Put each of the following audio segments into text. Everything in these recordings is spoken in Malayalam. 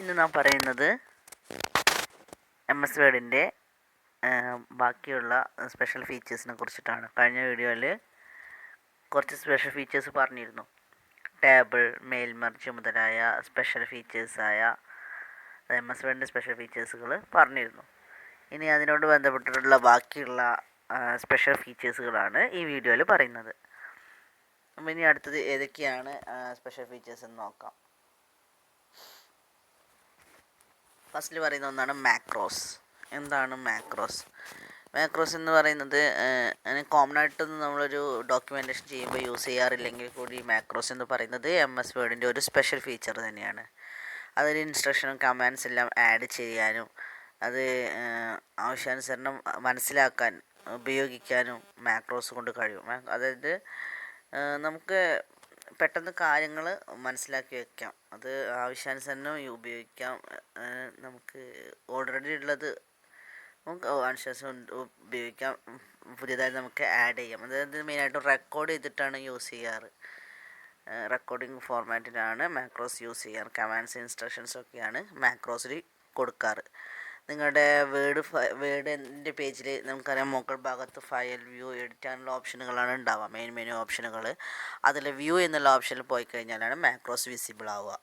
ഇന്ന് നാം പറയുന്നത് എം എസ് വേർഡിൻ്റെ ബാക്കിയുള്ള സ്പെഷ്യൽ ഫീച്ചേഴ്സിനെ കുറിച്ചിട്ടാണ്. കഴിഞ്ഞ വീഡിയോയിൽ കുറച്ച് സ്പെഷ്യൽ ഫീച്ചേഴ്സ് പറഞ്ഞിരുന്നു. ടേബിൾ, മെയിൽ മെർജ് മുതലായ സ്പെഷ്യൽ ഫീച്ചേഴ്സായ എം എസ് വേർഡിൻ്റെ സ്പെഷ്യൽ ഫീച്ചേഴ്സുകൾ പറഞ്ഞിരുന്നു. ഇനി അതിനോട് ബന്ധപ്പെട്ടിട്ടുള്ള ബാക്കിയുള്ള സ്പെഷ്യൽ ഫീച്ചേഴ്സുകളാണ് ഈ വീഡിയോയിൽ പറയുന്നത്. അപ്പം ഇനി അടുത്തത് ഏതൊക്കെയാണ് സ്പെഷ്യൽ ഫീച്ചേഴ്സ് എന്ന് നോക്കാം. ഫസ്റ്റിൽ പറയുന്ന ഒന്നാണ് മാക്രോസ്. എന്താണ് മാക്രോസ്? മാക്രോസ് എന്ന് പറയുന്നത് കോമൺ ആയിട്ടൊന്നും നമ്മളൊരു ഡോക്യുമെൻറ്റേഷൻ ചെയ്യുമ്പോൾ യൂസ് ചെയ്യാറില്ലെങ്കിൽ കൂടി മാക്രോസ് എന്ന് പറയുന്നത് എം എസ് വേർഡിൻ്റെ ഒരു സ്പെഷ്യൽ ഫീച്ചർ തന്നെയാണ്. അതിൽ ഇൻസ്ട്രക്ഷനും കമാൻഡ്സ് എല്ലാം ആഡ് ചെയ്യാനും അത് ആവശ്യാനുസരണം മനസ്സിലാക്കാൻ ഉപയോഗിക്കാനും മാക്രോസ് കൊണ്ട് കഴിയും. അതായത് നമുക്ക് പെട്ടെന്ന് കാര്യങ്ങൾ മനസ്സിലാക്കി വയ്ക്കാം. അത് ആവശ്യാനുസരണം ഉപയോഗിക്കാം. നമുക്ക് ഓൾറെഡി ഉള്ളത് നമുക്ക് ആവശ്യാനുസരണം ഉപയോഗിക്കാം, പുതിയതായി നമുക്ക് ആഡ് ചെയ്യാം. അതായത് മെയിനായിട്ട് റെക്കോർഡ് ചെയ്തിട്ടാണ് യൂസ് ചെയ്യാറ്. റെക്കോർഡിംഗ് ഫോർമാറ്റിലാണ് മാക്രോസ് യൂസ് ചെയ്യാറ്. കമാൻഡ്സ്, ഇൻസ്ട്രക്ഷൻസ് ഒക്കെയാണ് മാക്രോസിൽ കൊടുക്കാറ്. നിങ്ങളുടെ വേർഡിൻ്റെ പേജിൽ നമുക്കറിയാം മുകൾ ഭാഗത്ത് ഫയൽ, വ്യൂ, എഡിറ്റ് അങ്ങനെയുള്ള ഓപ്ഷനുകളാണ് ഉണ്ടാവുക, മെയിൻ മെനു ഓപ്ഷനുകൾ. അതിൽ വ്യൂ എന്നുള്ള ഓപ്ഷനിൽ പോയി കഴിഞ്ഞാലാണ് മാക്രോസ് വിസിബിൾ ആവുക.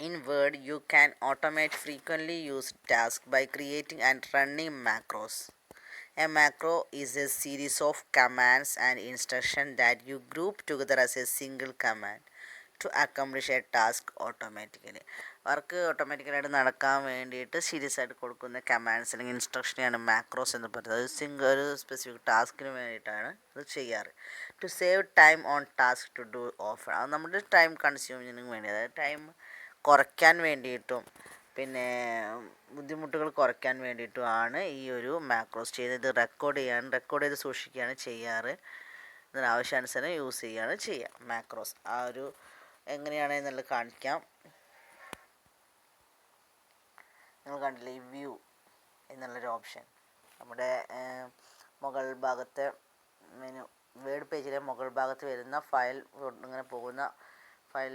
In Word, you can automate frequently used tasks by creating and running macros. A macro is a series of commands and instructions that you group together as a single command to accomplish a task automatically. Work ഓട്ടോമാറ്റിക്കലായിട്ട് നടക്കാൻ വേണ്ടിയിട്ട് സീരിയസ് ആയിട്ട് കൊടുക്കുന്ന കമാൻഡ്സ് അല്ലെങ്കിൽ ഇൻസ്ട്രക്ഷനെയാണ് മാക്രോസ് എന്ന് പറയുന്നത്. അത് ഒരു സ്പെസിഫിക് ടാസ്കിന് വേണ്ടിയിട്ടാണ് അത് ചെയ്യാറ്. To save time on task to do off, അത് നമ്മുടെ ടൈം കൺസ്യൂമിങ്ങിന് വേണ്ടി, അതായത് ടൈം കുറയ്ക്കാൻ വേണ്ടിയിട്ടും പിന്നെ ബുദ്ധിമുട്ടുകൾ കുറയ്ക്കാൻ വേണ്ടിയിട്ടുമാണ് ഈ ഒരു മാക്രോസ് ചെയ്യുന്നത്. റെക്കോർഡ് ചെയ്ത് സൂക്ഷിക്കുകയാണ് ചെയ്യാറ്. ഇതിന് ആവശ്യാനുസരണം യൂസ് ചെയ്യുകയാണ് ചെയ്യുക മാക്രോസ്. ആ ഒരു എങ്ങനെയാണ് എന്നുള്ളത് കാണിക്കാം. നിങ്ങൾ കണ്ടില്ലേ ഈ വ്യൂ എന്നുള്ളൊരു ഓപ്ഷൻ നമ്മുടെ മുകൾ ഭാഗത്തെ മെനു വേർഡ് പേജിലെ മുകൾ ഭാഗത്ത് വരുന്ന ഫയൽ ഇങ്ങനെ പോകുന്ന ഫയൽ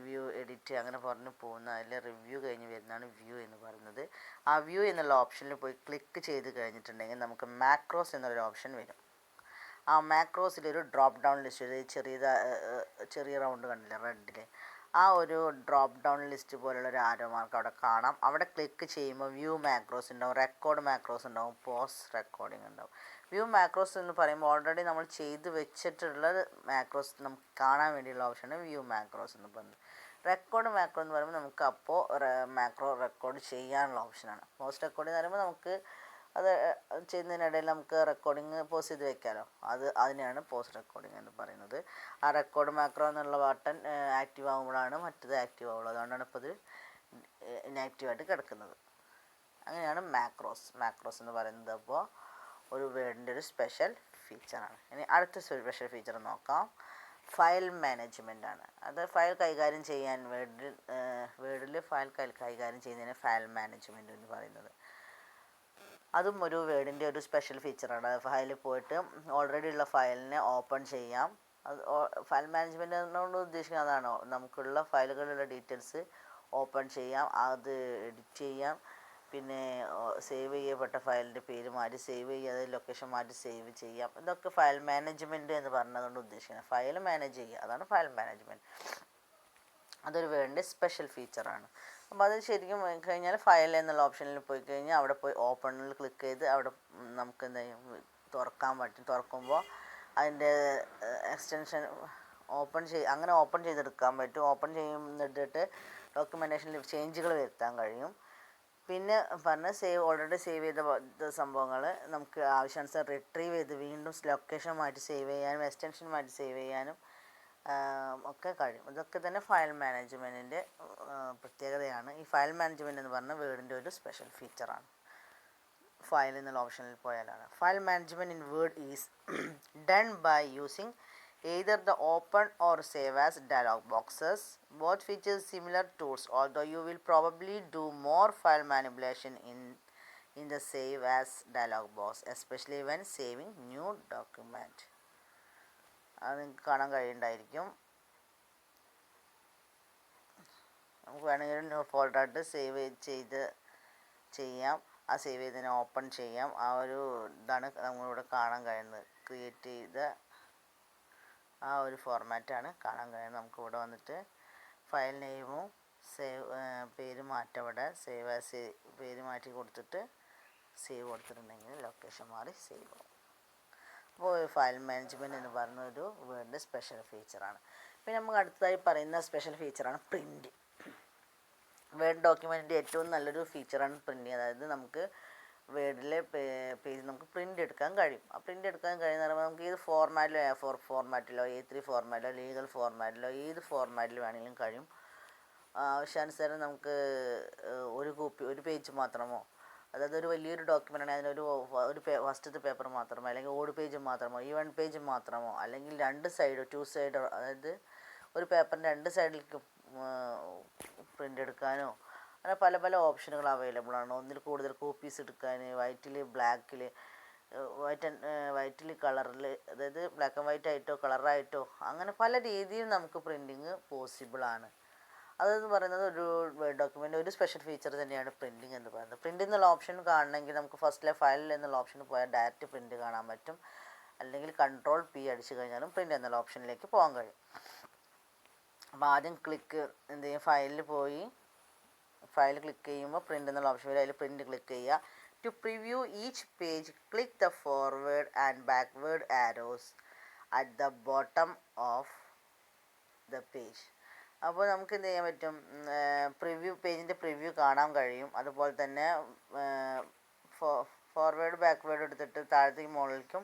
വ്യൂ, എഡിറ്റ് അങ്ങനെ പറഞ്ഞ് പോകുന്ന അതിൽ റിവ്യൂ കഴിഞ്ഞ് വരുന്നതാണ് വ്യൂ എന്ന് പറയുന്നത്. ആ വ്യൂ എന്നുള്ള ഓപ്ഷനിൽ പോയി ക്ലിക്ക് ചെയ്ത് കഴിഞ്ഞിട്ടുണ്ടെങ്കിൽ നമുക്ക് മാക്രോസ് എന്നുള്ളൊരു ഓപ്ഷൻ വരും. ആ മാക്രോസിലൊരു ഡ്രോപ്പ് ഡൗൺ ലിസ്റ്റ്, ചെറിയ റൗണ്ട് കണ്ടില്ല റെഡിൽ, ആ ഒരു ഡ്രോപ്പ് ഡൗൺ ലിസ്റ്റ് പോലുള്ള ഒരു ആരോ മാർക്ക് അവിടെ കാണാം. അവിടെ ക്ലിക്ക് ചെയ്യുമ്പോൾ വ്യൂ മാക്രോസ് ഉണ്ടാവും, റെക്കോർഡ് മാക്രോസ് ഉണ്ടാവും, പോസ് റെക്കോർഡിംഗ് ഉണ്ടാവും. വ്യൂ മാക്രോസ് എന്ന് പറയുമ്പോൾ ഓൾറെഡി നമ്മൾ ചെയ്ത് വെച്ചിട്ടുള്ള മാക്രോസ് നമുക്ക് കാണാൻ വേണ്ടിയുള്ള ഓപ്ഷനാണ് വ്യൂ മാക്രോസ് എന്ന് പറയുന്നത്. റെക്കോർഡ് മാക്രോ എന്ന് പറയുമ്പോൾ നമുക്ക് അപ്പോൾ മാക്രോ റെക്കോർഡ് ചെയ്യാനുള്ള ഓപ്ഷനാണ്. പോസ്റ്റ് റെക്കോർഡിംഗ് എന്ന് പറയുമ്പോൾ നമുക്ക് അത് ചെയ്യുന്നതിനിടയിൽ നമുക്ക് റെക്കോർഡിങ് പോസ് ചെയ്ത് വെക്കാമല്ലോ, അതിനെയാണ് പോസ്റ്റ് റെക്കോർഡിംഗ് എന്ന് പറയുന്നത്. ആ റെക്കോർഡ് മാക്രോ എന്നുള്ള ബട്ടൺ ആക്റ്റീവ് ആകുമ്പോഴാണ് മറ്റത് ആക്റ്റീവ് ആവുള്ളൂ. അതുകൊണ്ടാണ് ഇപ്പോൾ ഇത് ഇനാക്റ്റീവായിട്ട് കിടക്കുന്നത്. അങ്ങനെയാണ് മാക്രോസ് എന്ന് പറയുന്നത്. അപ്പോൾ ഒരു വേർഡിൻ്റെ ഒരു സ്പെഷ്യൽ ഫീച്ചറാണ്. ഇനി അടുത്ത സ്പെഷ്യൽ ഫീച്ചർ നോക്കാം. ഫയൽ മാനേജ്മെൻ്റ് ആണ്. അത് ഫയൽ കൈകാര്യം ചെയ്യാൻ വേർഡിൽ ഫയൽ കൈകാര്യം ചെയ്യുന്നതിന് ഫയൽ മാനേജ്മെൻറ്റ് എന്ന് പറയുന്നത്. അതും ഒരു വേർഡിൻ്റെ ഒരു സ്പെഷ്യൽ ഫീച്ചറാണ്. ഫയലിൽ പോയിട്ട് ഓൾറെഡി ഉള്ള ഫയലിനെ ഓപ്പൺ ചെയ്യാം. അത് ഫയൽ മാനേജ്മെൻറ്റ് എന്നോട് ഉദ്ദേശിക്കുന്നത് അതാണ്. നമുക്കുള്ള ഫയലുകളിലുള്ള ഡീറ്റെയിൽസ് ഓപ്പൺ ചെയ്യാം, അത് എഡിറ്റ് ചെയ്യാം, പിന്നെ സേവ് ചെയ്യപ്പെട്ട ഫയലിൻ്റെ പേര് മാറ്റി സേവ് ചെയ്യാതെ ലൊക്കേഷൻ മാറ്റി സേവ് ചെയ്യാം. ഇതൊക്കെ ഫയൽ മാനേജ്മെൻറ്റ് എന്ന് പറഞ്ഞതുകൊണ്ട് ഉദ്ദേശിക്കുന്നത് ഫയൽ മാനേജ് ചെയ്യുക, അതാണ് ഫയൽ മാനേജ്മെൻറ്റ്. അതൊരു വേർഡിൻ്റെ സ്പെഷ്യൽ ഫീച്ചറാണ്. അപ്പോൾ അത് ശരിക്കും കഴിഞ്ഞാൽ ഫയൽ എന്നുള്ള ഓപ്ഷനിൽ പോയി കഴിഞ്ഞാൽ അവിടെ പോയി ഓപ്പണിൽ ക്ലിക്ക് ചെയ്ത് അവിടെ നമുക്ക് എന്താ തുറക്കാൻ പറ്റും. തുറക്കുമ്പോൾ അതിൻ്റെ എക്സ്റ്റൻഷൻ അങ്ങനെ ഓപ്പൺ ചെയ്തെടുക്കാൻ പറ്റും. ഓപ്പൺ ചെയ്യുന്നിട്ട് ഡോക്യുമെൻറ്റേഷനിൽ ചേഞ്ചുകൾ വരുത്താൻ കഴിയും. പിന്നെ ഓൾറെഡി സേവ് ചെയ്ത സംഭവങ്ങൾ നമുക്ക് ആവശ്യാനുസരണം റിട്രീവ് ചെയ്ത് വീണ്ടും ലൊക്കേഷൻ മാറ്റി സേവ് ചെയ്യാനും എക്സ്റ്റൻഷൻ മാറ്റി സേവ് ചെയ്യാനും ഒക്കെ കഴിയും. ഇതൊക്കെ തന്നെ ഫയൽ മാനേജ്മെൻറ്റിൻ്റെ പ്രത്യേകതയാണ്. ഈ ഫയൽ മാനേജ്മെൻറ്റ് എന്ന് പറഞ്ഞാൽ വേർഡിൻ്റെ ഒരു സ്പെഷ്യൽ ഫീച്ചറാണ്. ഫയൽ എന്നുള്ള ഓപ്ഷനിൽ പോയാലാണ്. File management in word is done by using either the open or save as dialog boxes. Both features similar tools, although you will probably do more file manipulation in the save as dialog box, especially when saving new document. അത് നിങ്ങൾക്ക് കാണാൻ കഴിയുന്നുണ്ടായിരിക്കും. നമുക്ക് വേണമെങ്കിൽ ന്യൂ ഫോൾഡറായിട്ട് സേവ് ചെയ്ത് ചെയ്യാം. ആ സേവ് ചെയ്തതിനെ ഓപ്പൺ ചെയ്യാം. ആ ഒരു ഇതാണ് നമ്മളിവിടെ കാണാൻ കഴിയുന്നത്. ക്രിയേറ്റ് ചെയ്ത ആ ഒരു ഫോർമാറ്റാണ് കാണാൻ കഴിയുന്നത്. നമുക്കിവിടെ വന്നിട്ട് ഫയൽ നെയിമും പേര് മാറ്റം, ഇവിടെ സേവ് ആസ് പേര് മാറ്റി കൊടുത്തിട്ട് സേവ് കൊടുത്തിട്ടുണ്ടെങ്കിൽ ലൊക്കേഷൻ മാറി സേവ് ആവും. അപ്പോൾ ഫയൽ മാനേജ്മെൻറ്റ് എന്ന് പറയുന്ന ഒരു വേർഡിൻ്റെ സ്പെഷ്യൽ ഫീച്ചറാണ്. പിന്നെ നമുക്ക് അടുത്തതായി പറയുന്ന സ്പെഷ്യൽ ഫീച്ചറാണ് പ്രിൻറ്റ്. വേർഡ് ഡോക്യുമെൻറ്റിൻ്റെ ഏറ്റവും നല്ലൊരു ഫീച്ചറാണ് പ്രിൻറ്റ്. അതായത് നമുക്ക് വേർഡിലെ പേജ് നമുക്ക് പ്രിൻ്റ് എടുക്കാൻ കഴിയും. ആ പ്രിൻ്റ് എടുക്കാൻ കഴിയുന്ന പറയുമ്പോൾ നമുക്ക് ഏത് ഫോർമാറ്റിലോ A4 ഫോർമാറ്റിലോ A3 ഫോർമാറ്റിലോ ലീഗൽ ഫോർമാറ്റിലോ ഏത് ഫോർമാറ്റിൽ വേണമെങ്കിലും കഴിയും. ആവശ്യാനുസരണം നമുക്ക് ഒരു പേജ് മാത്രമോ, അതായത് ഒരു വലിയൊരു ഡോക്യുമെൻ്റ് ആണെങ്കിൽ ഒരു ഫസ്റ്റത്തെ പേപ്പർ മാത്രമോ, അല്ലെങ്കിൽ ഓട് പേജ് മാത്രമോ, ഈവൺ പേജ് മാത്രമോ, അല്ലെങ്കിൽ 2 സൈഡോ 2 സൈഡോ, അതായത് ഒരു പേപ്പറിൻ്റെ 2 സൈഡിലേക്കും പ്രിൻ്റ് എടുക്കാനോ അങ്ങനെ പല പല ഓപ്ഷനുകൾ അവൈലബിൾ ആണ്. ഒന്നിൽ കൂടുതൽ കോപ്പീസ് എടുക്കാൻ, വൈറ്റിൽ ബ്ലാക്കിൽ, വൈറ്റിൽ കളറിൽ, അതായത് ബ്ലാക്ക് ആൻഡ് വൈറ്റ് ആയിട്ടോ കളറായിട്ടോ അങ്ങനെ പല രീതിയിൽ നമുക്ക് പ്രിൻറ്റിങ് പോസിബിളാണ്. അതെന്ന് പറയുന്നത് ഒരു വേർഡ് ഡോക്യുമെൻ്റ് ഒരു സ്പെഷ്യൽ ഫീച്ചർ തന്നെയാണ് പ്രിൻറ്റിങ് എന്ന് പറയുന്നത്. പ്രിൻ്റ് എന്നുള്ള ഓപ്ഷൻ കാണണമെങ്കിൽ നമുക്ക് ഫസ്റ്റിലെ ഫയൽ എന്നുള്ള ഓപ്ഷനിൽ പോയാൽ ഡയറക്റ്റ് പ്രിൻ്റ് കാണാൻ പറ്റും. അല്ലെങ്കിൽ Ctrl+P അടിച്ചു കഴിഞ്ഞാലും പ്രിൻ്റ് എന്നുള്ള ഓപ്ഷനിലേക്ക് പോകാൻ കഴിയും. അപ്പോൾ ആദ്യം എന്ത് ചെയ്യും, ഫയലിൽ പോയി ഫയൽ ക്ലിക്ക് ചെയ്യുമ്പോൾ പ്രിൻ്റ് എന്നുള്ള ഓപ്ഷൻ വരും. അതിൽ പ്രിൻ്റ് ക്ലിക്ക് ചെയ്യുക. To preview each page click the forward and backward arrows at the bottom of the page. അപ്പോൾ നമുക്ക് എന്ത് ചെയ്യാൻ പറ്റും, പേജിൻ്റെ പ്രിവ്യൂ കാണാൻ കഴിയും. അതുപോലെ തന്നെ ഫോർവേഡ് ബാക്ക്വേഡ് എടുത്തിട്ട് താഴത്തേക്ക് മുകളിലേക്കും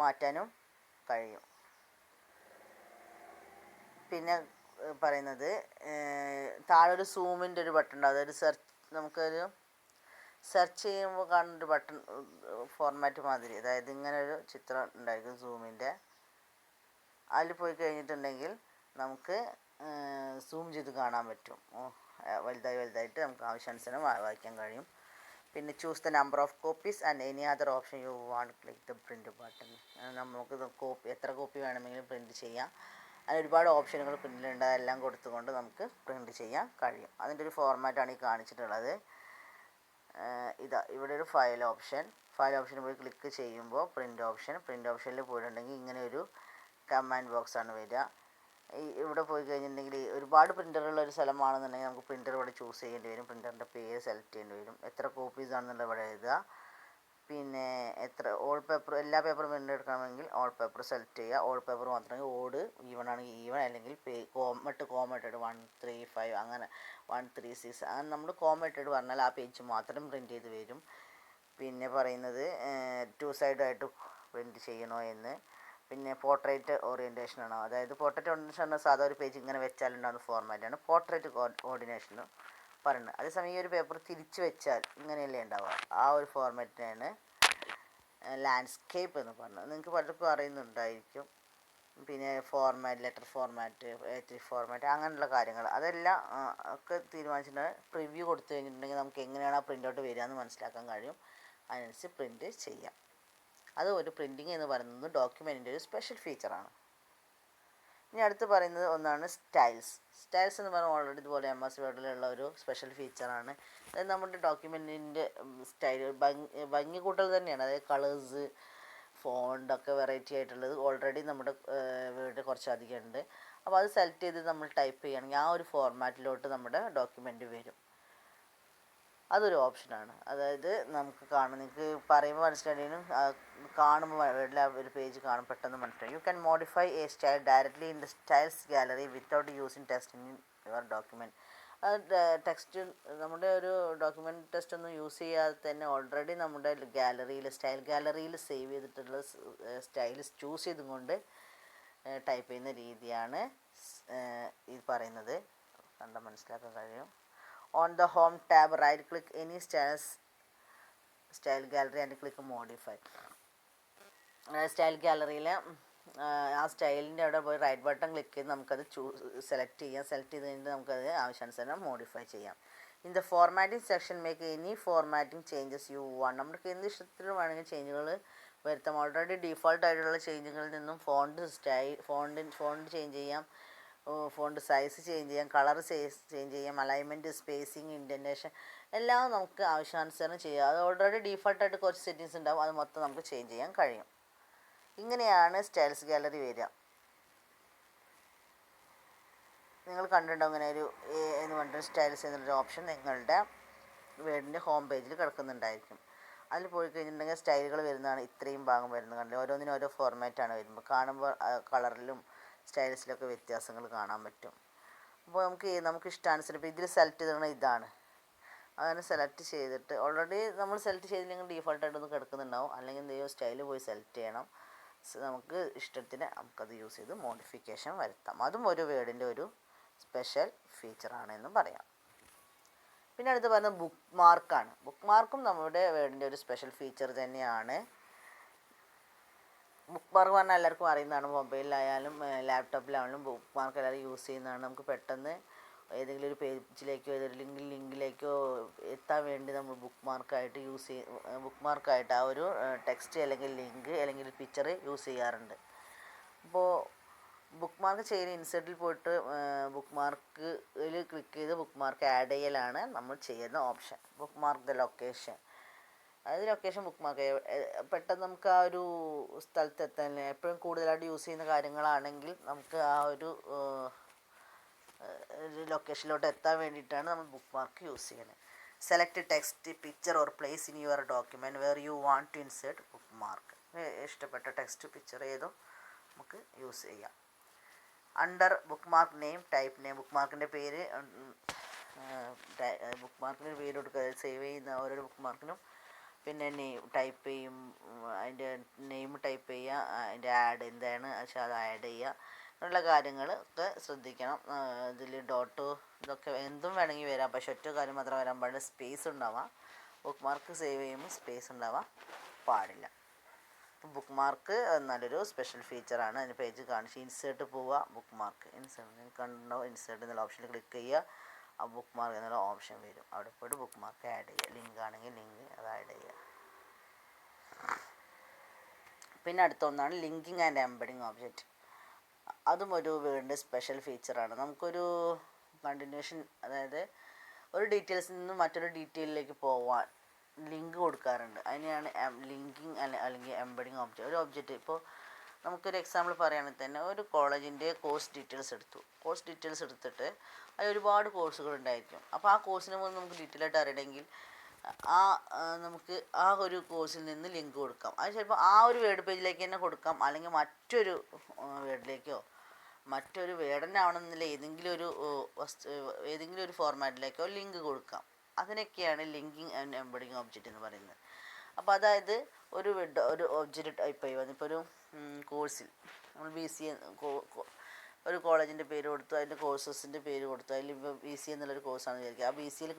മാറ്റാനും കഴിയും. പിന്നെ പറയുന്നത് താഴെ ഒരു സൂമിൻ്റെ ഒരു ബട്ടൺ ഉണ്ട്. അതൊരു നമുക്കൊരു സെർച്ച് ചെയ്യുമ്പോൾ കാണുന്നൊരു ബട്ടൺ ഫോർമാറ്റ് മാതിരി, അതായത് ഇങ്ങനെ ഒരു ചിത്രം ഉണ്ടായിരിക്കും സൂമിൻ്റെ. അതിൽ പോയി കഴിഞ്ഞിട്ടുണ്ടെങ്കിൽ നമുക്ക് സൂം ചെയ്ത് കാണാൻ പറ്റും. വലുതായിട്ട് നമുക്ക് ആവശ്യാനുസരണം വായിക്കാൻ കഴിയും. പിന്നെ choose the number of copies and any other option you want click the print button. നമുക്ക് എത്ര കോപ്പി വേണമെങ്കിലും പ്രിൻ്റ് ചെയ്യാം. അതിന് ഒരുപാട് ഓപ്ഷനുകൾ പ്രിൻ്റിലുണ്ട്. അതെല്ലാം കൊടുത്തുകൊണ്ട് നമുക്ക് പ്രിൻ്റ് ചെയ്യാൻ കഴിയും. അതിൻ്റെ ഒരു ഫോർമാറ്റാണ് ഈ കാണിച്ചിട്ടുള്ളത്. ഇവിടെ ഒരു ഫയൽ ഓപ്ഷനിൽ പോയി ക്ലിക്ക് ചെയ്യുമ്പോൾ പ്രിൻ്റ് ഓപ്ഷനിൽ പോയിട്ടുണ്ടെങ്കിൽ ഇങ്ങനെ ഒരു കമാൻഡ് ബോക്സാണ് വരിക. ഇവിടെ പോയി കഴിഞ്ഞിട്ടുണ്ടെങ്കിൽ ഒരുപാട് പ്രിൻ്ററുള്ള ഒരു സ്ഥലമാണെന്നുണ്ടെങ്കിൽ നമുക്ക് പ്രിൻ്റർ ഇവിടെ ചൂസ് ചെയ്യേണ്ടി വരും. പ്രിൻ്ററിൻ്റെ പേര് സെലക്ട് ചെയ്യേണ്ടി വരും. എത്ര കോപ്പീസ് ആണെന്നുള്ളത് ഇവിടെ എഴുതുക. പിന്നെ എല്ലാ പേപ്പറും പ്രിൻ്റ് എടുക്കണമെങ്കിൽ ഓൾ പേപ്പർ സെലക്ട് ചെയ്യുക. ഓൾ പേപ്പർ മാത്രമെങ്കിൽ ഓട്, ഈവൺ ആണെങ്കിൽ ഈവൺ, അല്ലെങ്കിൽ കോമേറ്റഡ് 1, 3, 5 അങ്ങനെ 1, 3, 6 അങ്ങനെ നമ്മൾ കോമേറ്റഡ് പറഞ്ഞാൽ ആ പേജ് മാത്രം പ്രിൻ്റ് ചെയ്ത് വരും. പിന്നെ പറയുന്നത് 2 സൈഡായിട്ട് പ്രിൻ്റ് ചെയ്യണോ എന്ന്. പിന്നെ പോർട്രേറ്റ് ഓറിയൻറ്റേഷൻ ആണോ, അതായത് പോർട്രേറ്റ് ഓറിയൻറ്റേഷൻ ആണ് സാധാ ഒരു പേജ് ഇങ്ങനെ വെച്ചാലുണ്ടാകുന്ന ഫോർമാറ്റാണ് പോർട്രേറ്റ് ഓർഡിനേഷൻ പറയുന്നത്. അതേസമയം ഈ ഒരു പേപ്പർ തിരിച്ച് വെച്ചാൽ ഇങ്ങനെയല്ലേ ഉണ്ടാവുക, ആ ഒരു ഫോർമാറ്റിനാണ് ലാൻഡ്സ്കേപ്പ് എന്ന് പറഞ്ഞത്. നിങ്ങൾക്ക് പലർക്കും അറിയുന്നുണ്ടായിരിക്കും. പിന്നെ ലെറ്റർ ഫോർമാറ്റ്, A3 ഫോർമാറ്റ് അങ്ങനെയുള്ള കാര്യങ്ങൾ അതെല്ലാം ഒക്കെ തീരുമാനിച്ചിട്ട് പ്രിവ്യൂ കൊടുത്തു കഴിഞ്ഞിട്ടുണ്ടെങ്കിൽ നമുക്ക് എങ്ങനെയാണ് ആ പ്രിൻ്റ് ഔട്ട് വരിക എന്ന് മനസ്സിലാക്കാൻ കഴിയും. അതിനനുസരിച്ച് പ്രിൻ്റ് ചെയ്യാം. അത് ഒരു പ്രിൻറ്റിങ് എന്ന് പറയുന്നത് ഡോക്യുമെൻറ്റിൻ്റെ ഒരു സ്പെഷ്യൽ ഫീച്ചറാണ്. ഇനി അടുത്ത് പറയുന്നത് ഒന്നാണ് സ്റ്റൈൽസ് എന്ന് പറയുന്നത് ഓൾറെഡി ഇതുപോലെ MS വേർഡിലുള്ള ഒരു സ്പെഷ്യൽ ഫീച്ചറാണ്. അതായത് നമ്മുടെ ഡോക്യുമെൻറ്റിൻ്റെ ഭംഗി കൂട്ടൽ തന്നെയാണ്. അതായത് കളേഴ്സ്, ഫോണ്ടൊക്കെ വെറൈറ്റി ആയിട്ടുള്ളത് ഓൾറെഡി നമ്മുടെ വേർഡ് കുറച്ചധികം ഉണ്ട്. അപ്പോൾ അത് സെലക്ട് ചെയ്ത് നമ്മൾ ടൈപ്പ് ചെയ്യുകയാണെങ്കിൽ ആ ഒരു ഫോർമാറ്റിലോട്ട് നമ്മുടെ ഡോക്യുമെൻറ്റ് വരും. അതൊരു ഓപ്ഷനാണ്. അതായത് നിങ്ങൾക്ക് പറയുമ്പോൾ മനസ്സിലായെങ്കിലും കാണുമ്പോൾ വേർഡിൽ ഒരു പേജ് കാണും പെട്ടെന്ന് മനസ്സിലായി. You can modify A style directly in the styles gallery without using text in your document. Text നമ്മുടെ ഒരു ഡോക്യുമെൻറ്റ് ടെക്സ്റ്റ് ഒന്നും യൂസ് ചെയ്യാതെ തന്നെ ഓൾറെഡി നമ്മുടെ സ്റ്റൈൽ ഗാലറിയിൽ സേവ് ചെയ്തിട്ടുള്ള സ്റ്റൈൽ ചൂസ് ചെയ്തും കൊണ്ട് ടൈപ്പ് ചെയ്യുന്ന രീതിയാണ് ഈ പറയുന്നത്. കണ്ടാൽ മനസ്സിലാക്കാൻ കഴിയും. On the home tab, right click any style gallery and click modify. Style ഗാലറിയിൽ ആ സ്റ്റൈലിൻ്റെ അവിടെ പോയി റൈറ്റ് ബട്ടൺ ക്ലിക്ക് ചെയ്ത് നമുക്കത് സെലക്ട് ചെയ്ത് കഴിഞ്ഞിട്ട് നമുക്കത് ആവശ്യാനുസരണം മോഡിഫൈ ചെയ്യാം. In the formatting section make any formatting changes you want. നമുക്ക് എന്ത് ഇഷ്ടത്തിലും വേണമെങ്കിൽ ചേഞ്ചുകൾ വരുത്താം. ഓൾറെഡി ഡീഫോൾട്ട് ആയിട്ടുള്ള ചേഞ്ചുകളിൽ നിന്നും ഫോണ്ട് ചേഞ്ച് ചെയ്യാം. ഫോണ്ട് സൈസ് ചേഞ്ച് ചെയ്യാം, കളർ ചേഞ്ച് ചെയ്യാം, അലൈൻമെൻറ്റ്, സ്പേസിങ്, ഇൻഡൻറ്റേഷൻ എല്ലാം നമുക്ക് ആവശ്യാനുസരണം ചെയ്യാം. അത് ഓൾറെഡി ഡീഫോൾട്ടായിട്ട് കുറച്ച് സെറ്റിങ്സ് ഉണ്ടാവും, അത് മൊത്തം നമുക്ക് ചേഞ്ച് ചെയ്യാൻ കഴിയും. ഇങ്ങനെയാണ് സ്റ്റൈൽസ് ഗാലറി വരിക. നിങ്ങൾ കണ്ടിട്ടുണ്ടോ അങ്ങനെ ഒരു എന്ന് പറഞ്ഞിട്ട് സ്റ്റൈൽസ് എന്നുള്ളൊരു ഓപ്ഷൻ നിങ്ങളുടെ വേർഡിൻ്റെ ഹോം പേജിൽ കിടക്കുന്നുണ്ടായിരിക്കും. അതിൽ പോയി കഴിഞ്ഞിട്ടുണ്ടെങ്കിൽ സ്റ്റൈലുകൾ വരുന്നതാണ് ഇത്രയും ഭാഗം വരുന്നത്. കണ്ടില്ല, ഓരോന്നിനും ഓരോ ഫോർമാറ്റാണ് വരുമ്പോൾ. കാണുമ്പോൾ കളറിലും സ്റ്റൈൽസിലൊക്കെ വ്യത്യാസങ്ങൾ കാണാൻ പറ്റും. അപ്പോൾ നമുക്ക് ഇഷ്ടാനുസരണം ഇപ്പോൾ ഇതിൽ സെലക്ട് ചെയ്തിരുന്ന ഇതാണ്, അങ്ങനെ സെലക്ട് ചെയ്തിട്ട് ഓൾറെഡി നമ്മൾ സെലക്ട് ചെയ്തില്ലെങ്കിൽ ഡീഫോൾട്ടായിട്ടൊന്ന് കിടക്കുന്നുണ്ടാവും. അല്ലെങ്കിൽ എന്ത് ചെയ്യുക, സ്റ്റൈൽ പോയി സെലക്ട് ചെയ്യണം. നമുക്ക് ഇഷ്ടത്തിന് നമുക്കത് യൂസ് ചെയ്ത് മോഡിഫിക്കേഷൻ വരുത്താം. അതും ഒരു വേർഡിൻ്റെ ഒരു സ്പെഷ്യൽ ഫീച്ചറാണെന്ന് പറയാം. പിന്നെ അടുത്ത് പറയുന്നത് ബുക്ക് മാർക്കാണ്. ബുക്ക് മാർക്കും നമ്മുടെ വേർഡിൻ്റെ ഒരു സ്പെഷ്യൽ ഫീച്ചർ തന്നെയാണ്. ബുക്ക് മാർക്ക് പറഞ്ഞാൽ എല്ലാവർക്കും അറിയുന്നതാണ്. മൊബൈലിലായാലും ലാപ്ടോപ്പിലായാലും ബുക്ക് മാർക്ക് എല്ലാവരും യൂസ് ചെയ്യുന്നതാണ്. നമുക്ക് പെട്ടെന്ന് ഏതെങ്കിലും ഒരു പേജിലേക്കോ ഏതെങ്കിലും ലിങ്കിലേക്കോ എത്താൻ വേണ്ടി നമ്മൾ ബുക്ക് മാർക്കായിട്ട് ആ ഒരു ടെക്സ്റ്റ് അല്ലെങ്കിൽ ലിങ്ക് അല്ലെങ്കിൽ പിക്ചർ യൂസ് ചെയ്യാറുണ്ട്. അപ്പോൾ ബുക്ക് മാർക്ക് ചെയ്യുന്ന ഇൻസേർട്ടിൽ പോയിട്ട് ബുക്ക് മാർക്കിൽ ക്ലിക്ക് ചെയ്ത് ബുക്ക് മാർക്ക് ആഡ് ചെയ്യലാണ് നമ്മൾ ചെയ്യുന്ന option. Book mark the location, അതായത് ലൊക്കേഷൻ ബുക്ക് മാർക്ക് പെട്ടെന്ന് നമുക്ക് ആ ഒരു സ്ഥലത്ത് എത്താൻ, എപ്പോഴും കൂടുതലായിട്ട് യൂസ് ചെയ്യുന്ന കാര്യങ്ങളാണെങ്കിൽ നമുക്ക് ആ ഒരു ലൊക്കേഷനിലോട്ട് എത്താൻ വേണ്ടിയിട്ടാണ് നമ്മൾ ബുക്ക് മാർക്ക് യൂസ് ചെയ്യുന്നത്. Select text, picture or place in your document where you want to insert bookmark. ഇഷ്ടപ്പെട്ട ടെക്സ്റ്റ്, പിക്ചർ ഏതോ നമുക്ക് യൂസ് ചെയ്യാം. Under bookmark name, type name, ബുക്ക് മാർക്കിൻ്റെ പേര് കൊടുക്കുക. സേവ് ചെയ്യുന്ന ഓരോ ബുക്ക് മാർക്കിനും പിന്നെ നെയിം ടൈപ്പ് ചെയ്യും, അതിൻ്റെ നെയിം ടൈപ്പ് ചെയ്യുക, അതിൻ്റെ ആഡ് എന്താണ് വെച്ചാൽ അത് ആഡ് ചെയ്യുക. അങ്ങനെയുള്ള കാര്യങ്ങളൊക്കെ ശ്രദ്ധിക്കണം. ഇതിൽ ഡോട്ട് ഇതൊക്കെ എന്തും വേണമെങ്കിൽ വരാം, പക്ഷെ ഒറ്റ കാര്യം മാത്രം വരാൻ പാടില്ല, സ്പേസ് ഉണ്ടാവാം. ബുക്ക് മാർക്ക് സേവ് ചെയ്യുമ്പോൾ സ്പേസ് ഉണ്ടാവാൻ പാടില്ല. ബുക്ക് മാർക്ക് നല്ലൊരു സ്പെഷ്യൽ ഫീച്ചറാണ്. അതിന് പേജ് കാണിച്ച് ഇൻസേർട്ട് പോവുക, ബുക്ക് മാർക്ക് ഇൻസേർട്ട് കണ്ടോ, ഇൻസേർട്ട് എന്നുള്ള ഓപ്ഷനിൽ ക്ലിക്ക് ചെയ്യുക, ആ ബുക്ക് മാർക്ക് എന്നുള്ള ഓപ്ഷൻ വരും. അവിടെ പോയിട്ട് ബുക്ക് മാർക്ക് ആഡ് ചെയ്യുക, ലിങ്ക് ആണെങ്കിൽ ലിങ്ക് അത് ആഡ് ചെയ്യുക. പിന്നെ അടുത്ത ഒന്നാണ് ലിങ്കിങ് ആൻഡ് എംബഡിങ് ഓബ്ജക്റ്റ്. അതും ഒരു വേർഡിൻ്റെ സ്പെഷ്യൽ ഫീച്ചറാണ്. നമുക്കൊരു കണ്ടിന്യൂഷൻ, അതായത് ഒരു ഡീറ്റെയിൽസിൽ നിന്ന് മറ്റൊരു ഡീറ്റെയിലിലേക്ക് പോവാൻ ലിങ്ക് കൊടുക്കാറുണ്ട്. അതിനെയാണ് ലിങ്കിങ് അല്ലെങ്കിൽ എംബഡിങ് ഓബ്ജക്റ്റ്. ഒരു ഒബ്ജക്റ്റ് ഇപ്പോൾ നമുക്കൊരു എക്സാമ്പിൾ പറയുകയാണെങ്കിൽ തന്നെ ഒരു കോളേജിൻ്റെ കോഴ്സ് ഡീറ്റെയിൽസ് എടുത്തിട്ട് അതിൽ ഒരുപാട് കോഴ്സുകൾ ഉണ്ടായിരിക്കും. അപ്പോൾ ആ കോഴ്സിനെ കുറിച്ച് നമുക്ക് ഡീറ്റെയിൽ ആയിട്ട് അറിയണമെങ്കിൽ നമുക്ക് ആ ഒരു കോഴ്സിൽ നിന്ന് ലിങ്ക് കൊടുക്കാം. അത് ചിലപ്പോൾ ആ ഒരു വേർഡ് പേജിലേക്ക് തന്നെ കൊടുക്കാം, അല്ലെങ്കിൽ മറ്റൊരു വേർഡിലേക്കോ മറ്റൊരു വേർഡ് തന്നെ ആവണമെന്നില്ല, ഏതെങ്കിലും ഒരു ഫോർമാറ്റിലേക്കോ ലിങ്ക് കൊടുക്കാം. അതിനൊക്കെയാണ് ലിങ്കിങ് ആൻഡ് എംബഡിങ് ഓബ്ജക്റ്റ് എന്ന് പറയുന്നത്. അപ്പോൾ അതായത് ഒരു ഒബ്ജക്റ്റ് ടൈപ്പ് ആയി വന്നു. ഇപ്പോൾ ഒരു കോഴ്സിൽ നമ്മൾ BCA ഒരു കോളേജിൻ്റെ പേര് കൊടുത്തു, അതിൻ്റെ കോഴ്സസിൻ്റെ പേര് കൊടുത്തു. അതിൽ ഇപ്പോൾ BCA എന്നുള്ളൊരു കോഴ്സാണ് വിചാരിക്കുക. ആ BCAയിൽ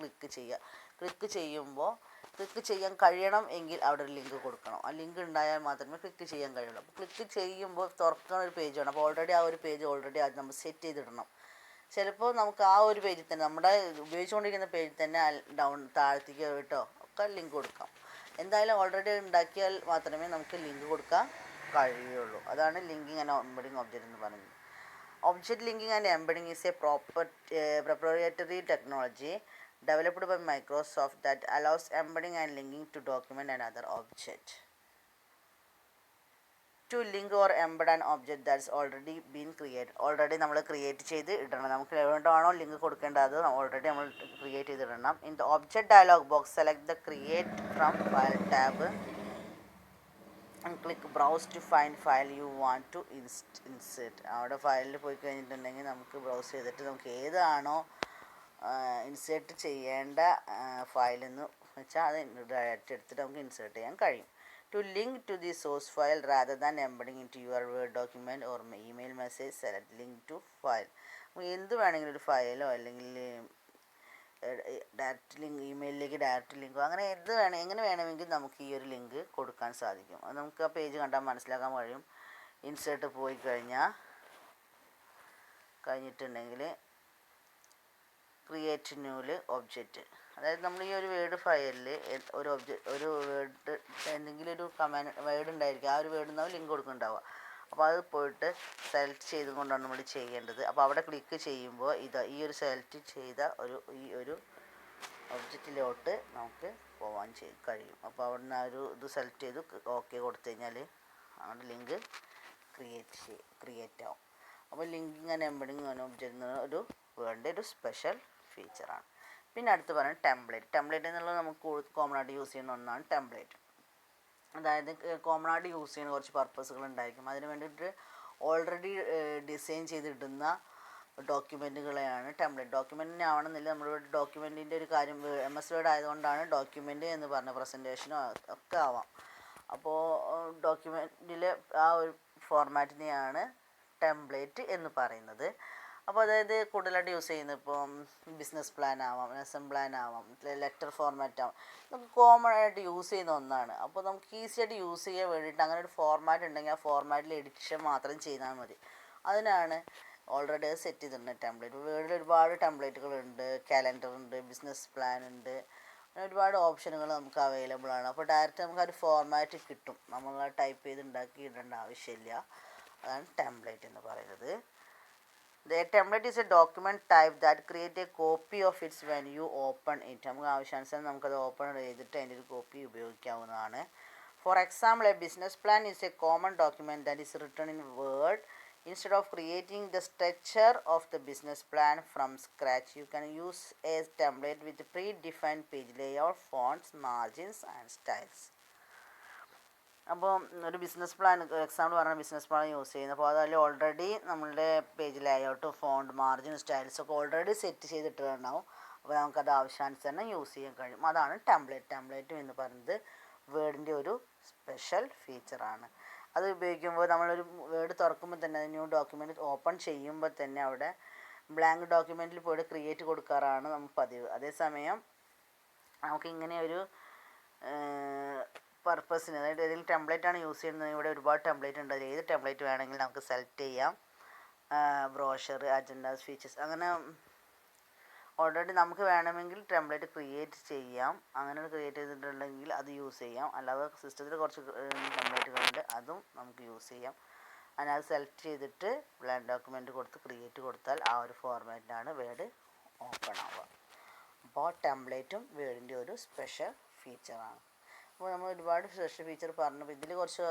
ക്ലിക്ക് ചെയ്യാൻ കഴിയണം എങ്കിൽ അവിടെ ഒരു ലിങ്ക് കൊടുക്കണം. ആ ലിങ്ക് ഉണ്ടായാൽ മാത്രമേ ക്ലിക്ക് ചെയ്യാൻ കഴിയുള്ളൂ. അപ്പോൾ ക്ലിക്ക് ചെയ്യുമ്പോൾ തുറക്കുന്ന ഒരു പേജ് വേണം. അപ്പോൾ ഓൾറെഡി ആ ഒരു പേജ് അത് നമ്മൾ സെറ്റ് ചെയ്തിടണം. ചിലപ്പോൾ നമുക്ക് ആ ഒരു പേജിൽ തന്നെ നമ്മുടെ ഉപയോഗിച്ചുകൊണ്ടിരിക്കുന്ന പേജിൽ തന്നെ താഴത്തേക്ക് കേട്ടോ ഒക്കെ ലിങ്ക് കൊടുക്കാം. എന്തായാലും ഓൾറെഡി ഉണ്ടാക്കിയാൽ മാത്രമേ നമുക്ക് ലിങ്ക് കൊടുക്കാൻ കഴിയുള്ളൂ. അതാണ് ലിങ്കിങ് ആൻഡ് എംബഡിങ് ഓബ്ജക്റ്റ് എന്ന് പറയുന്നത്. Object linking and embedding is a proprietary technology developed by Microsoft that allows embedding and linking to document and other object. To link or embed an object that's already been created. Already നമ്മൾ ക്രിയേറ്റ് ചെയ്ത് ഇടണം. നമുക്ക് എവിടെയാണോ ലിങ്ക് കൊടുക്കേണ്ടത് ഓൾറെഡി നമ്മൾ create ചെയ്തിടണം. In the object dialog box, select the create from file tab and click browse to find file you want to insert. അവിടെ ഫയലിൽ പോയി കഴിഞ്ഞിട്ടുണ്ടെങ്കിൽ നമുക്ക് ബ്രൗസ് ചെയ്തിട്ട് നമുക്ക് ഏതാണോ ഇൻസേർട്ട് ചെയ്യേണ്ട ഫയലെന്ന് വെച്ചാൽ അത് ഡയറക്റ്റ് എടുത്തിട്ട് നമുക്ക് ഇൻസേർട്ട് ചെയ്യാൻ കഴിയും. To link to the source file rather than embedding into your Word document or email message, select link to file. എന്ത് വേണമെങ്കിലും ഒരു ഫയലോ അല്ലെങ്കിൽ ഡയറക്റ്റ് ലിങ്ക്, ഇമെയിലിലേക്ക് ഡയറക്റ്റ് ലിങ്കോ അങ്ങനെ എങ്ങനെ വേണമെങ്കിൽ നമുക്ക് ഈ ഒരു ലിങ്ക് കൊടുക്കാൻ സാധിക്കും. അത് നമുക്ക് ആ പേജ് കണ്ടാൽ മനസ്സിലാക്കാൻ കഴിയും. ഇൻസേർട്ട് പോയി കഴിഞ്ഞിട്ടുണ്ടെങ്കിൽ ക്രിയേറ്റ് ന്യൂവിൽ ഒബ്ജക്റ്റ്, അതായത് നമ്മൾ ഈ ഒരു വേർഡ് ഫയലിൽ ഒരു വേർഡ് എന്തെങ്കിലും ഒരു വേർഡ് ഉണ്ടായിരിക്കും. ആ ഒരു വേർഡ് ഉണ്ടാവും ലിങ്ക് കൊടുക്കുന്നുണ്ടാവുക. അപ്പോൾ അത് പോയിട്ട് സെലക്ട് ചെയ്തുകൊണ്ടാണ് നമ്മൾ ചെയ്യേണ്ടത്. അപ്പോൾ അവിടെ ക്ലിക്ക് ചെയ്യുമ്പോൾ ഈ ഒരു സെലക്ട് ചെയ്ത ഈ ഒരു ഒബ്ജക്റ്റിലോട്ട് നമുക്ക് പോകാൻ കഴിയും. അപ്പോൾ അവിടെ നിന്ന് ആ ഒരു ഇത് സെലക്ട് ചെയ്ത് ഓക്കെ കൊടുത്തു കഴിഞ്ഞാൽ അങ്ങനെ ലിങ്ക് ക്രിയേറ്റ് ആവും. അപ്പോൾ ലിങ്കിങ് എംബഡിങ് ഒബ്ജക്റ്റ് ഒരു വേൾഡിൻ്റെ ഒരു സ്പെഷ്യൽ ഫീച്ചറാണ്. പിന്നെ അടുത്ത് പറയുന്നത് ടെംപ്ലേറ്റ് എന്നുള്ളത് നമുക്ക് കോമൺ ആയിട്ട് യൂസ് ചെയ്യുന്ന ഒന്നാണ് ടെംപ്ലേറ്റ്. അതായത് കോമൺ ആയിട്ട് യൂസ് ചെയ്യുന്ന കുറച്ച് പർപ്പസുകൾ ഉണ്ടായിരിക്കും. അതിന് വേണ്ടിയിട്ട് ഓൾറെഡി ഡിസൈൻ ചെയ്തിടുന്ന ഡോക്യുമെൻറ്റുകളെയാണ് ടെംപ്ലേറ്റ്. ഡോക്യുമെൻറ്റിനെ ആവണമെന്നില്ല, നമ്മുടെ ഡോക്യുമെൻറ്റിൻ്റെ ഒരു കാര്യം MS വേർഡ് ആയതുകൊണ്ടാണ് ഡോക്യുമെൻറ്റ് എന്ന് പറഞ്ഞ പ്രസൻറ്റേഷനോ ഒക്കെ ആവാം. അപ്പോൾ ഡോക്യുമെൻറ്റിലെ ആ ഒരു ഫോർമാറ്റിനെയാണ് ടെംപ്ലേറ്റ് എന്ന് പറയുന്നത്. അപ്പോൾ അതായത് കൂടുതലായിട്ട് യൂസ് ചെയ്യുന്നത് ഇപ്പം ബിസിനസ് പ്ലാൻ ആവാം, ലെസൺ പ്ലാൻ ആവാം, ലെറ്റർ ഫോർമാറ്റ് ആവാം, നമുക്ക് കോമൺ ആയിട്ട് യൂസ് ചെയ്യുന്ന ഒന്നാണ്. അപ്പോൾ നമുക്ക് ഈസി ആയിട്ട് യൂസ് ചെയ്യാൻ വേണ്ടിയിട്ട് അങ്ങനെ ഒരു ഫോർമാറ്റ് ഉണ്ടെങ്കിൽ ആ ഫോർമാറ്റിൽ എഡിഷൻ മാത്രം ചെയ്താൽ മതി. അതിനാണ് ഓൾറെഡി അത് സെറ്റ് ചെയ്തിട്ടുണ്ട് ടെംപ്ലേറ്റ്. വേൾഡിൽ ഒരുപാട് ടെംപ്ലേറ്റുകളുണ്ട്, കാലണ്ടർ ഉണ്ട്, ബിസിനസ് പ്ലാൻ ഉണ്ട്, അങ്ങനെ ഒരുപാട് ഓപ്ഷനുകൾ നമുക്ക് അവൈലബിൾ ആണ്. അപ്പോൾ ഡയറക്റ്റ് നമുക്ക് ആ ഒരു ഫോർമാറ്റ് കിട്ടും, നമ്മൾ ടൈപ്പ് ചെയ്ത് ഉണ്ടാക്കി ഇടേണ്ട ആവശ്യമില്ല. അതാണ് ടെംപ്ലേറ്റ് എന്ന് പറയുന്നത്. The template is a document type that create a copy of it when you open it. നമുക്ക് ആവശ്യാനുസരണം നമുക്കത് ഓപ്പൺ ചെയ്തിട്ട് അതിൻ്റെ ഒരു കോപ്പി ഉപയോഗിക്കാവുന്നതാണ്. For example, a business plan is a common document that is written in Word. Instead of creating the structure of the business plan from scratch, you can use a template with predefined page layout, fonts, margins and styles. അപ്പോൾ ഒരു ബിസിനസ് പ്ലാൻ എക്സാമ്പിൾ പറഞ്ഞാൽ ബിസിനസ് പ്ലാൻ യൂസ് ചെയ്യുന്നത്. അപ്പോൾ അതിൽ ഓൾറെഡി നമ്മളുടെ പേജ് ലേഔട്ട്, ഫോണ്ട്, മാർജിൻ, സ്റ്റൈൽസൊക്കെ ഓൾറെഡി സെറ്റ് ചെയ്തിട്ടുണ്ടാവും. അപ്പോൾ നമുക്കത് ആവശ്യാനുസരണം യൂസ് ചെയ്യാൻ കഴിയും. അതാണ് ടെംപ്ലേറ്റ് എന്ന് പറയുന്നത് വേർഡിൻ്റെ ഒരു സ്പെഷ്യൽ ഫീച്ചറാണ്. അത് ഉപയോഗിക്കുമ്പോൾ നമ്മളൊരു വേർഡ് തുറക്കുമ്പോൾ തന്നെ ന്യൂ ഡോക്യുമെൻറ്റ് ഓപ്പൺ ചെയ്യുമ്പോൾ തന്നെ അവിടെ ബ്ലാങ്ക് ഡോക്യുമെൻറ്റിൽ പോയിട്ട് ക്രിയേറ്റ് കൊടുക്കാറാണ് നമുക്ക് പതിവ്. അതേസമയം നമുക്കിങ്ങനെ ഒരു പർപ്പസിന്, അതായത് ഏതെങ്കിലും ടെംപ്ലേറ്റ് ആണ് യൂസ് ചെയ്യുന്നത്, ഇവിടെ ഒരുപാട് ടെംപ്ലേറ്റ് ഉണ്ട്, അതിൽ ഏത് ടെംപ്ലേറ്റ് വേണമെങ്കിലും നമുക്ക് സെലക്ട് ചെയ്യാം. ബ്രോഷർ, അജൻഡാസ്, ഫീച്ചേഴ്സ്, അങ്ങനെ ഓൾറെഡി നമുക്ക് വേണമെങ്കിൽ ടെംപ്ലേറ്റ് ക്രിയേറ്റ് ചെയ്യാം. അങ്ങനെ ക്രിയേറ്റ് ചെയ്തിട്ടുണ്ടെങ്കിൽ അത് യൂസ് ചെയ്യാം. അല്ലാതെ സിസ്റ്റത്തിൽ കുറച്ച് ടെംപ്ലേറ്റുകളുണ്ട്, അതും നമുക്ക് യൂസ് ചെയ്യാം. അതിനത് സെലക്ട് ചെയ്തിട്ട് ബ്ലാങ്ക് ഡോക്യുമെൻറ്റ് കൊടുത്ത് ക്രിയേറ്റ് കൊടുത്താൽ ആ ഒരു ഫോർമാറ്റിലാണ് വേർഡ് ഓപ്പൺ ആവുക. അപ്പോൾ ടെംപ്ലേറ്റും വേർഡിൻ്റെ ഒരു സ്പെഷ്യൽ ഫീച്ചറാണ്. അപ്പോൾ നമ്മൾ ഒരുപാട് സ്പെഷ്യൽ ഫീച്ചർ പറഞ്ഞു. അപ്പോൾ ഇതിൽ കുറച്ച്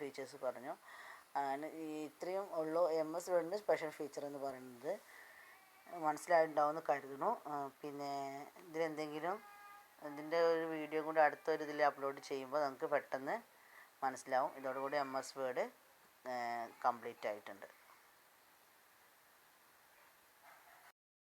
ഫീച്ചേഴ്സ് പറഞ്ഞു. ഇത്രയും ഉള്ളൂ MS വേർഡിൻ്റെ സ്പെഷ്യൽ ഫീച്ചർ എന്ന് പറയുന്നത്. മനസ്സിലായിട്ടുണ്ടാവുമെന്ന് കരുതുന്നു. പിന്നെ ഇതിലെന്തെങ്കിലും ഇതിൻ്റെ ഒരു വീഡിയോ കൂടി അടുത്തൊരു ഇതിൽ അപ്ലോഡ് ചെയ്യുമ്പോൾ നമുക്ക് പെട്ടെന്ന് മനസ്സിലാവും. ഇതോടുകൂടി MS വേർഡ് കംപ്ലീറ്റ് ആയിട്ടുണ്ട്.